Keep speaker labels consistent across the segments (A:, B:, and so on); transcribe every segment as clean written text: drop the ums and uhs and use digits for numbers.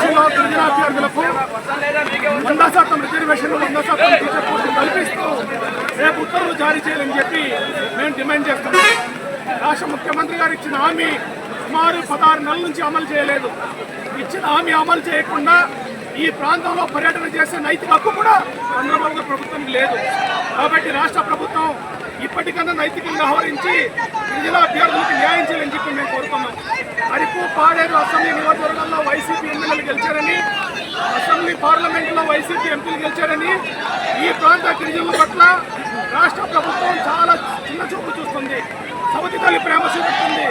A: అసెంబ్లీలో గిరిజన అభ్యర్థులకు 100% రిజర్వేషన్లు 100% టీచర్ పోస్టులు కల్పిస్తూ రేపు ఉత్తర్వులు జారీ చేయాలని చెప్పి మేము డిమాండ్ చేస్తున్నాం. రాష్ట్ర ముఖ్యమంత్రి గారు ఇచ్చిన హామీ సుమారు 16 నెలల నుంచి అమలు చేయలేదు. ఇచ్చిన హామీ అమలు చేయకుండా ఈ ప్రాంతంలో పర్యటన చేసే నైతిక హక్కు కూడా చంద్రబాబు ప్రభుత్వానికి లేదు. కాబట్టి రాష్ట్ర ప్రభుత్వం ఇప్పటికన్నా నైతికంగా వ్యవహరించి గిరిజన అభ్యర్థులకు న్యాయం చేయాలని చెప్పి మేము కోరుతున్నాం. అరకు పాడేరు అసెంబ్లీ నియోజకవర్గాల్లో వైసీపీ ఎమ్మెల్యేలు గెలిచారని, అసెంబ్లీ పార్లమెంట్లో వైసీపీ ఎంపీలు గెలిచారని ఈ ప్రాంత గిరిజనుల పట్ల రాష్ట్ర ప్రభుత్వం చాలా చిన్న చూపు చూస్తుంది. సవతి తల్లి ప్రేమ చూపుతుంది.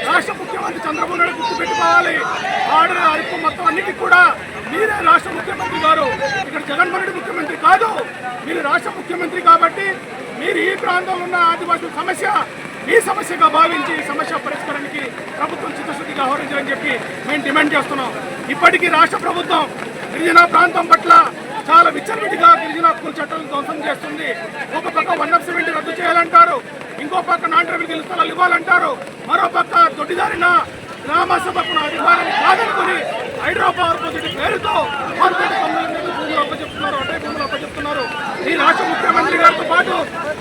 A: రాష్ట్ర ముఖ్యమంత్రి చంద్రబాబు నాయుడు గుర్తుపెట్టుకోవాలి. పాడేరు అరకు మొత్తం అన్నిటికీ కూడా మీరే రాష్ట్ర ముఖ్యమంత్రి గారు. ఇక్కడ జగన్మోహన్ రెడ్డి ముఖ్యమంత్రి కాదు, మీరు రాష్ట్ర ముఖ్యమంత్రి. కాబట్టి మీరు ఈ ప్రాంతంలో ఉన్న ఆదివాసుల సమస్య ఈ సమస్యగా భావించి ఈ సమస్య పరిష్కారానికి ప్రభుత్వం చిత్తశుద్ధిగా వ్యవహరించాలని చెప్పి మేము డిమాండ్ చేస్తున్నాం. ఇప్పటికీ రాష్ట్ర ప్రభుత్వం గిరిజన ప్రాంతం పట్ల చాలా విచ్చలవిడిగా గిరిజన హక్కుల చట్టాలను ధ్వంసం చేస్తుంది. ఒక పక్క 170 రద్దు చేయాలంటారు, ఇంకో పక్క నాన్ ట్రైబల్ స్థలాలు ఇవ్వాలంటారు, మరో పక్క దొడ్డిదారిన గ్రామ సభకు అధికారాన్ని కాదనుకుని హైదరాబాద్ ప్రాజెక్టు పేరుతో భూములు అప్పచెప్తున్నారు, అటే భూములు అప్పచెప్తున్నారు. ఈ రాష్ట్ర ముఖ్యమంత్రి గారితో పాటు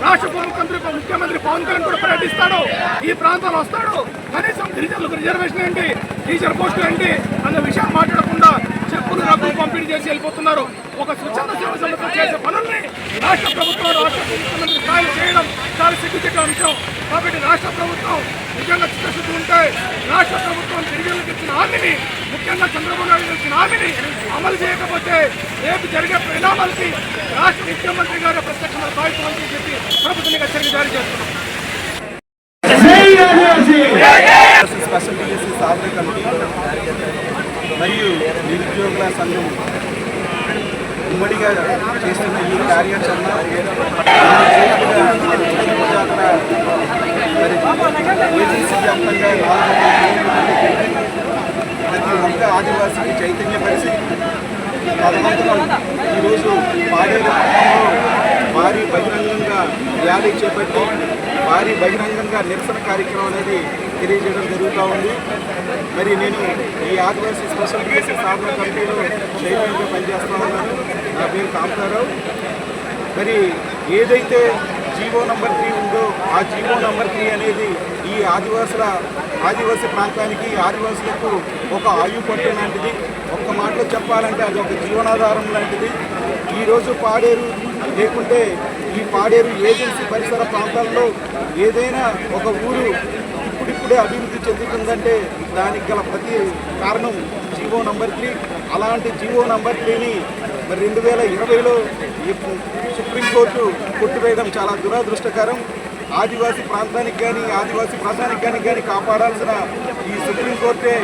A: రాష్ట్ర ముఖ్యమంత్రి పవన్ కళ్యాణ్ కూడా పర్యటిస్తాడు, ఈ ప్రాంతాల్లో వస్తాడు. కనీసం గిరిజనులకు రిజర్వేషన్ ఏంటి, టీచర్ పోస్టులు ఏంటి అన్న విషయం మాట్లాడకుండా చెప్పులు రద్దు పంపిణీ చేసి వెళ్ళిపోతున్నారు. ఒక స్వచ్ఛంద సేవ సంస్థ చేసే పనుల్ని రాష్ట్ర ప్రభుత్వం రాష్ట్ర ముఖ్యమంత్రి స్థాయిలో చేయడం చాలా సిగ్గుచేట అంశం. కాబట్టి రాష్ట్ర ప్రభుత్వం నిజంగా చిత్తశుద్ధి ఉంటే రాష్ట్ర ప్రభుత్వం గిరిజనులకు ఇచ్చిన హామీని, ముఖ్యంగా చంద్రబాబు నాయుడు ఇచ్చిన హామీని అమలు చేయకపోతే రేపు జరిగే పరిణామాలకి రాష్ట్ర ముఖ్యమంత్రి గారు ప్రత్యక్షంగా బాధితులని చెప్పి ప్రభుత్వానికి హెచ్చరిక జారీ చేస్తున్నాం.
B: స్పెషల్ టీఎస్సీ సాధన కమిటీ మరియు నిరుద్యోగుల సంఘం ఉమ్మడిగా చేస్తున్న ఈ కార్యాచరణ ఏజెన్సీ వ్యాప్తంగా ప్రతి ఒక్క ఆదివాసీకి చైతన్యపరిచి తదనంతరం ఈరోజు పాడేరు పట్టణంలో భారీ బహిరంగంగా ర్యాలీ చేపట్టి భారీ బహిరంగంగా నిరసన కార్యక్రమం అనేది తెలియజేయడం జరుగుతూ ఉంది. మరి నేను ఈ ఆదివాసీ స్పెషల్ టీఎస్సీ సాధన కమిటీలో చైర్మన్గా పనిచేస్తూ ఉన్నాను. నా పేరు కాంతారావు. మరి ఏదైతే జీవో నంబర్ 3 ఉందో ఆ జీవో నంబర్ 3 అనేది ఈ ఆదివాసీ ప్రాంతానికి, ఆదివాసులకు ఒక ఆయువు పట్టు లాంటిది. ఒక్క మాటలో చెప్పాలంటే అది ఒక జీవనాధారం లాంటిది. ఈరోజు పాడేరు లేకుంటే ఈ పాడేరు ఏజెన్సీ పరిసర ప్రాంతాల్లో ఏదైనా ఒక ఊరు ఇప్పుడిప్పుడే అభివృద్ధి చెందుతుందంటే దానికి గల ప్రతి కారణం జీవో నంబర్ 3. అలాంటి జీవో నంబర్ 3ని మరి 2020లో సుప్రీంకోర్టు కొట్టివేయడం చాలా దురదృష్టకరం. ఆదివాసీ ప్రాంతానికి కానీ ఆదివాసీ ప్రజానికి కానీ కాపాడాల్సిన ఈ సుప్రీంకోర్టే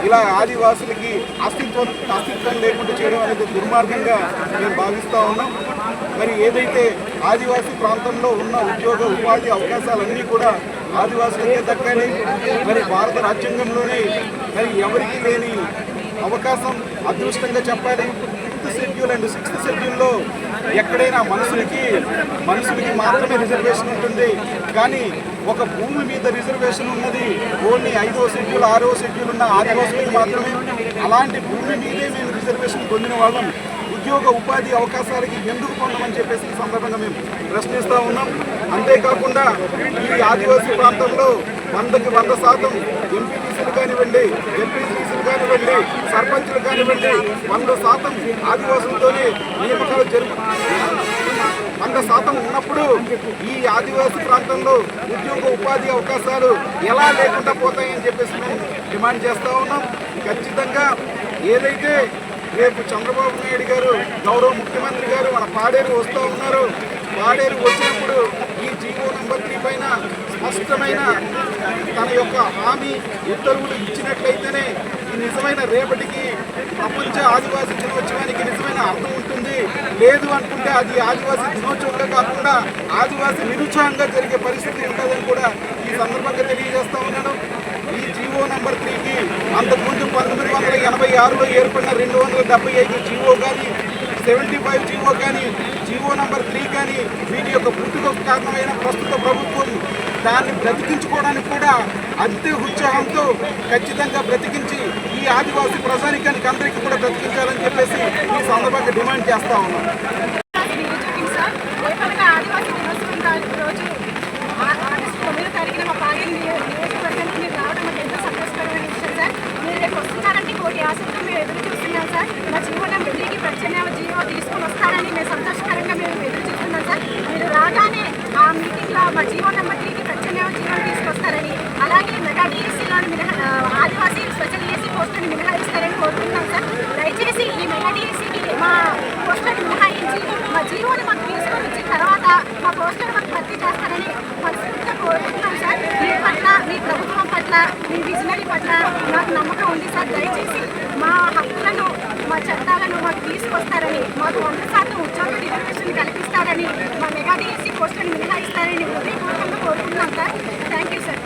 B: ఇలా ఆదివాసులకి అస్తిత్వం లేకుండా చేయడం అనేది దుర్మార్గంగా మేము భావిస్తూ ఉన్నాం. మరి ఏదైతే ఆదివాసీ ప్రాంతంలో ఉన్న ఉద్యోగ ఉపాధి అవకాశాలన్నీ కూడా ఆదివాసులకే దక్కాలి. మరి భారత రాజ్యాంగంలోనే మరి ఎవరికి లేని అవకాశం అదృష్టంగా చెప్పాలి. 5th షెడ్యూల్ అండ్ 6th షెడ్యూల్లో ఎక్కడైనా మనుషులకి మాత్రమే రిజర్వేషన్ ఉంటుంది. కానీ ఒక భూమి మీద రిజర్వేషన్ ఉన్నది ఓన్లీ 5వ షెడ్యూల్ 6వ షెడ్యూల్ ఉన్న ఆదివాసులకు మాత్రమే. అలాంటి భూమి మీదే మేము రిజర్వేషన్ పొందిన వాళ్ళం ఉద్యోగ ఉపాధి అవకాశాలకి ఎందుకు పొందమని చెప్పేసి ఈ సందర్భంగా మేము ప్రశ్నిస్తూ ఉన్నాం. అంతేకాకుండా ఈ ఆదివాసీ ప్రాంతంలో 100కి 100% ఎంపీటీసీలు కానివ్వండి, ఎంపీటీసీలు కానివ్వండి, సర్పంచులు కానివ్వండి 100% ఆదివాసులతోనే నియామకాలు 100% ఉన్నప్పుడు ఈ ఆదివాసీ ప్రాంతంలో ఉద్యోగ ఉపాధి అవకాశాలు ఎలా లేకుండా పోతాయని చెప్పేసి మేము డిమాండ్ చేస్తూ ఉన్నాం. ఖచ్చితంగా ఏదైతే రేపు చంద్రబాబు నాయుడు గారు గౌరవ ముఖ్యమంత్రి గారు మన పాడేరు వస్తూ ఉన్నారు, పాడేరు వచ్చినప్పుడు ఈ జీవో నంబర్ 3 పైన స్పష్టమైన తన యొక్క హామీ ఉత్తర్వులు ఇచ్చినట్లయితేనే ఈ నిజమైన రేపటికి ప్రపంచ ఆదివాసీ దినోత్సవానికి నిజమైన అర్థం ఉంటుంది. లేదు అనుకుంటే అది ఆదివాసీ దినోత్సవంగా కాకుండా ఆదివాసీ నిరుత్సాహంగా జరిగే పరిస్థితి ఉంటుందని కూడా ఈ సందర్భంగా తెలియజేస్తా ఉన్నాను. ఈ జీవో నంబర్ 3కి అంతకుముందు 1986లో ఏర్పడిన 275 జీవో కానీ, 75 జీవో కానీ, జీవో నంబర్ 3 కానీ వీటి యొక్క పుట్టుకకు కారణమైన ప్రస్తుత ప్రభుత్వం దాన్ని బ్రతికించుకోవడానికి కూడా అంతే ఉత్సాహంతో ఖచ్చితంగా బ్రతికించి ఈ ఆదివాసీ ప్రజానికానికి అందరికీ కూడా బ్రతికించాలని చెప్పేసి ఈ సందర్భంగా డిమాండ్ చేస్తా ఉన్నాం.
C: ఆదివాసీ దినోత్సవం రోజు ఆగస్టు 9వ తారీఖున మా పాలెం నియోజకవర్గానికి మీరు రావడం మాకు ఎంతో సంతోషకరమైన విషయం సార్. మీరు రేపు వస్తున్నారంటే కోటి ఆశతో మేము ఎదురు చూస్తున్నాం సార్. మా జీవో నెంబర్ 3కి ప్రత్యామ్నాయ జీవో తీసుకొని వస్తారని మేము సంతోషకరంగా మేము ఎదురు చూస్తున్నాం సార్. మీరు రాగానే ఆ మీటింగ్లో మా జీవో నెంబర్ 3కి ప్రత్యామ్నాయ జీవో తీసుకొస్తారని, అలాగే మెగా డిఎస్సీలోని ఆదివాసీ స్పెషల్ డిఎస్సీ పోస్టులను మినహాయిస్తారని కోరుతున్నాం సార్. దయచేసి ఈ మెగా డిఎస్సీకి మా పోస్టులను మినహాయించి మా జీవోని మాకు తీసుకొని వచ్చిన తర్వాత మా పోస్టులు మాకు భర్తీ చేస్తారని మనస్ఫూర్తిగా కోరుకుంటున్నాం సార్. మీ పట్ల, మీ ప్రభుత్వం పట్ల, మీ విజనరీ పట్ల నాకు నమ్మకం ఉంది సార్. దయచేసి మా హక్కులను, మా చట్టాలను మాకు తీసుకొస్తారని, మాకు 100% ఉద్యోగ రిజర్వేషన్ కల్పిస్తారని, మా మెగా డిఎస్సీ పోస్టులను మినహాయిస్తారని హృదయపూర్వకంగా కోరుకుంటున్నాం సార్. Thank you sir.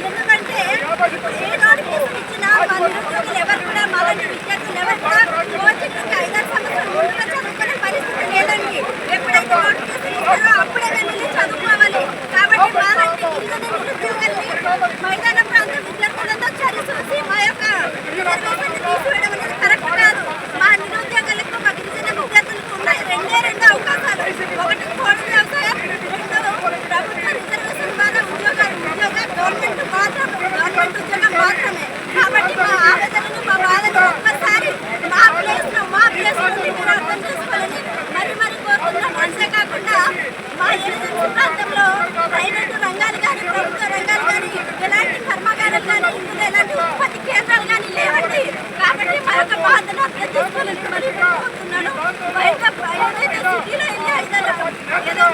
D: ఎందుకంటే ఏ నోటిఫికేషన్ ఇచ్చినా మా నిరుద్యోగులు ఎవరు కూడా మాలాంటి విద్యార్థులు ఎవరు కూడా కోచింగ్కి 5-6 సంవత్సరాలు ముందుగా చదువుకునే పరిస్థితి లేదండి. ఎప్పుడైతే నోటిఫికేషన్ ఇస్తారో అప్పుడే మేము వెళ్ళి చదువుకోవాలి. కాబట్టి మాలాంటి గిరిజన నిరుద్యోగుల్ని మైదాన ప్రాంత విద్యార్థులతో చరిచూసి మా యొక్క రిజర్వేషన్ తీసివేయడం అనేది కరెక్ట్ కాదు. మా నిరుద్యోగులకు, మా గిరిజన విద్యార్థులకు ఉన్న రెండే అవకాశాలు. ఒకటి కోడి వ్యవసాయం, రెండో ప్రభుత్వ రిజర్వేషన్ ద్వారా గవర్నమెంట్ ఉద్యోగం మాత్రమే. కాబట్టి మా ఆవేదనను, మా బాధను ఒక్కసారి మా ప్లేస్ నుండి మీరు అర్థం చేసుకోవాలని మరి కోరుతున్నాం. అంతేకాకుండా మా గిరిజన ప్రాంతంలో ప్రైవేటు రంగాలు కానీ, ప్రభుత్వ రంగాలు కానీ, ఎలాంటి కర్మాగారాలు కానీ, ఇందులో ఎలాంటి ఉత్పత్తి కేంద్రాలు కానీ లేవండి. కాబట్టి మా యొక్క బాధను అర్థం చేసుకోవాలని మరి కోరుతున్నాను. బయట ఏదైతే సిటీలో వెళ్ళి ఏదైనా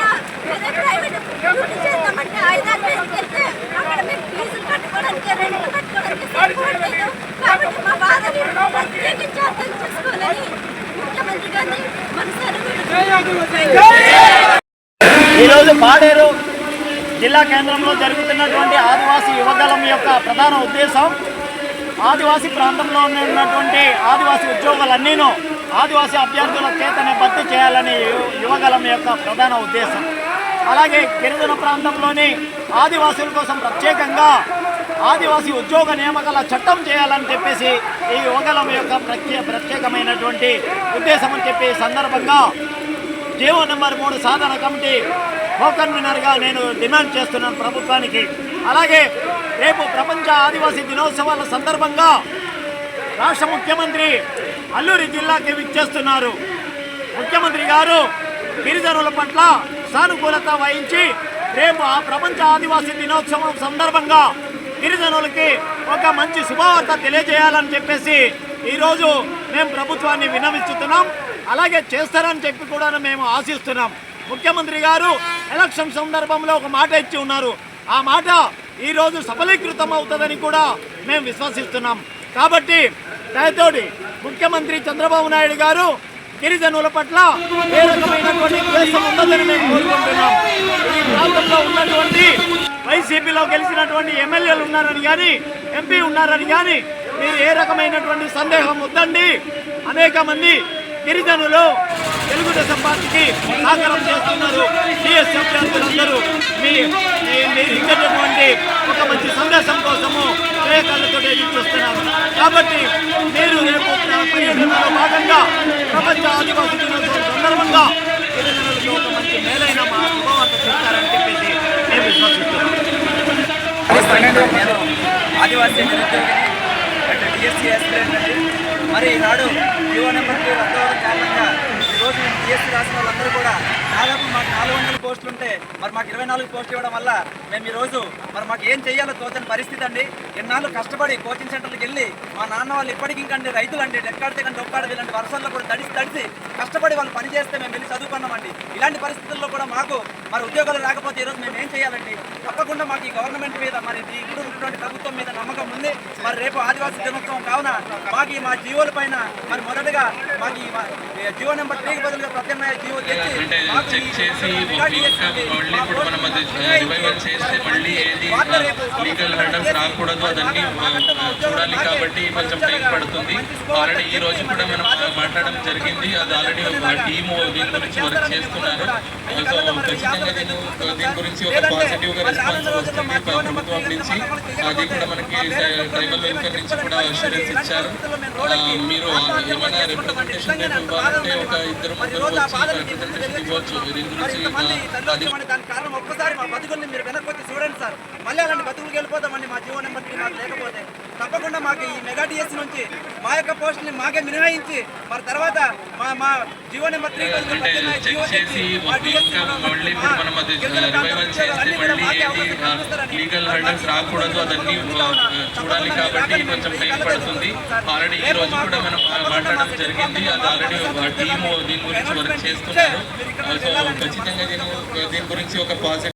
D: ప్రైవేట్ డ్యూటీ చేద్దామంటే 5-6 వేలకు వెళ్తే అక్కడ మేము ఫీజులు కట్టుకోవడానికి, రెంట్లు కట్టుకోవడానికి సరిపోవట్లేదు. కాబట్టి మా బాధని ప్రత్యేకించి అర్థం చేసుకోవాలని ముఖ్యమంత్రి గారిని
E: ఈరోజు పాడేరు జిల్లా కేంద్రంలో జరుగుతున్నటువంటి ఆదివాసీ యువగలం యొక్క ప్రధాన ఉద్దేశం ఆదివాసీ ప్రాంతంలో ఉన్నటువంటి ఆదివాసీ ఉద్యోగాలన్నీను ఆదివాసీ అభ్యర్థుల చేతనే భర్తీ చేయాలని యువగలం యొక్క ప్రధాన ఉద్దేశం. అలాగే గిరిజన ప్రాంతంలోని ఆదివాసుల కోసం ప్రత్యేకంగా ఆదివాసీ ఉద్యోగ నియామకాల చట్టం చేయాలని చెప్పేసి ఈ యువగలం యొక్క ప్రత్యేకమైనటువంటి ఉద్దేశం అని చెప్పి సందర్భంగా జీవో నెంబర్ 3 సాధన కమిటీ కన్వీనర్గా నేను డిమాండ్ చేస్తున్నాను ప్రభుత్వానికి. అలాగే రేపు ప్రపంచ ఆదివాసీ దినోత్సవాల సందర్భంగా రాష్ట్ర ముఖ్యమంత్రి అల్లూరి జిల్లాకి విచ్చేస్తున్నారు. ముఖ్యమంత్రి గారు గిరిజనుల పట్ల సానుకూలత వహించి రేపు ఆ ప్రపంచ ఆదివాసీ దినోత్సవం సందర్భంగా గిరిజనులకి ఒక మంచి శుభవార్త తెలియజేయాలని చెప్పేసి ఈరోజు మేము ప్రభుత్వాన్ని విన్నవిస్తున్నాం. అలాగే చేస్తారని చెప్పి కూడా మేము ఆశిస్తున్నాం. ముఖ్యమంత్రి గారు ఎలక్షన్ సందర్భంలో ఒక మాట ఇచ్చి ఉన్నారు. ఆ మాట ఈరోజు సఫలీకృతం అవుతుందని కూడా మేము విశ్వసిస్తున్నాం. కాబట్టి దయతోటి ముఖ్యమంత్రి చంద్రబాబు నాయుడు గారు గిరిజనుల పట్ల ఏ రకమైనటువంటి ద్వేషం ఉండదని మేము కోరుకుంటున్నాం. ఈ ప్రాంతంలో ఉన్నటువంటి వైసీపీలో గెలిచినటువంటి ఎమ్మెల్యేలు ఉన్నారని కానీ, ఎంపీ ఉన్నారని కానీ మీరు ఏ రకమైనటువంటి సందేహం వద్దండి. అనేక మంది గిరిజనులు తెలుగుదేశం పార్టీకి సహకారం చేస్తున్నారు. టీఎస్ అభ్యర్థులందరూ మీరు ఇచ్చేటటువంటి ఒక మంచి సందేశం కోసము వివేకాలతో చూస్తున్నారు. కాబట్టి మీరు రేపు పర్యటనలో భాగంగా ప్రపంచ ఆదివాసీ దినోత్సవం సందర్భంగా గిరిజనులకు ఒక మంచి మేలైన మా శుభవార్త చెప్తారని చెప్పేసి మేము విశ్వసిస్తున్నాం.
F: నేను ఆదివాసీ నిరుద్యోగిని టీఎస్సీ ఆస్పిరెంట్ అండి. మరి ఈనాడు జీవో నెంబర్ 2 రద్దు అవ్వడం కారణంగా ఈరోజు నేను టీఎస్సీ రాసిన వాళ్ళందరూ కూడా దాదాపు మాకు 400 పోస్టులు ఉంటే మరి మాకు 24 పోస్టులు ఇవ్వడం వల్ల మేము ఈరోజు మరి మాకు ఏం చేయాలో తోచని పరిస్థితి అండి. ఎన్నాళ్ళు కష్టపడి కోచింగ్ సెంటర్లకు వెళ్ళి మా నాన్న వాళ్ళు ఇప్పటికీ ఇంకండి రైతులు అండి డెక్కాడితే కంటే ఒక్కాడితే ఇలాంటి వర్షాల్లో కూడా తడిసి కష్టపడి వాళ్ళు పని చేస్తే మేము వెళ్ళి చదువుకున్నామండి. ఇలాంటి పరిస్థితుల్లో కూడా మాకు మరి ఉద్యోగాలు రాకపోతే ఈరోజు మేము ఏం చేయాలండి? తప్పకుండా మాకు ఈ గవర్నమెంట్ మీద మరి ఇప్పుడు ఉన్నటువంటి ప్రభుత్వం మీద నమ్మకం ఉంది. మరి రేపు ఆదివాసీ దినోత్సవం కావున మాకు మా జీవోల పైన మరి మొదటగా మాకు ఈ జీవో నెంబర్ 3కి బదులుగా ప్రత్యామ్నాయ జీవో తెచ్చి మాకు
G: చెక్ చేసి మళ్ళీ ఇప్పుడు మనం అది రివైవల్ చేస్తే మళ్ళీ ఏది లీగల్ హర్డల్స్ రాకూడదు అదన్నీ చూడాలి కాబట్టి కొంచెం టైం పడుతుంది. ఆల్రెడీ ఈ రోజు కూడా మనం మాట్లాడడం జరిగింది. అది ఆల్రెడీ ఒక టీము దీని గురించి వర్క్ చేస్తున్నారు. సో ఖచ్చితంగా దీని గురించి ఒక పాజిటివ్గా రెస్పాన్స్ వస్తుంది ప్రభుత్వం నుంచి. అది కూడా మనకి ట్రైబల్ వెల్ఫేర్ నుంచి కూడా అష్యూరెన్స్ ఇచ్చారు. మీరు ఏమైనా రిప్రజెంటేషన్ ఇవ్వాలంటే ఒక 2 వచ్చి రిప్రజెంటేషన్ ఇవ్వచ్చు దీని గురించి.
F: దానికి కారణం ఒక్కసారి మా బతుకుల్ని మీరు వెనక్కి వచ్చి చూడండి సార్. మళ్ళీ అలాంటి బతుకులకు వెళ్ళిపోతామండి మా జీవో నెంబర్ 3 మాకు లేకపోతే. తప్పకుండా మాకు ఈ మెగా డిఎస్సి నుంచి మా యొక్క పోస్టుని మాకే మినహాయించి మరి తర్వాత మా జీవో నెంబర్ 3
G: చెక్ చేసి ఇంకా మళ్ళీ ఇప్పుడు మనం అది రివైవల్ చేస్తే మళ్ళీ ఏది లీగల్ హర్డల్స్ రాకూడదు అదన్నీ చూడాలి కాబట్టి కొంచెం టైం పడుతుంది. ఆల్రెడీ ఈ రోజు కూడా మనం మాట్లాడడం జరిగింది. అది ఆల్రెడీ టీము దీని గురించి వర్క్ చేస్తున్నారు. సో ఖచ్చితంగా దీని గురించి ఒక పాజిటివ్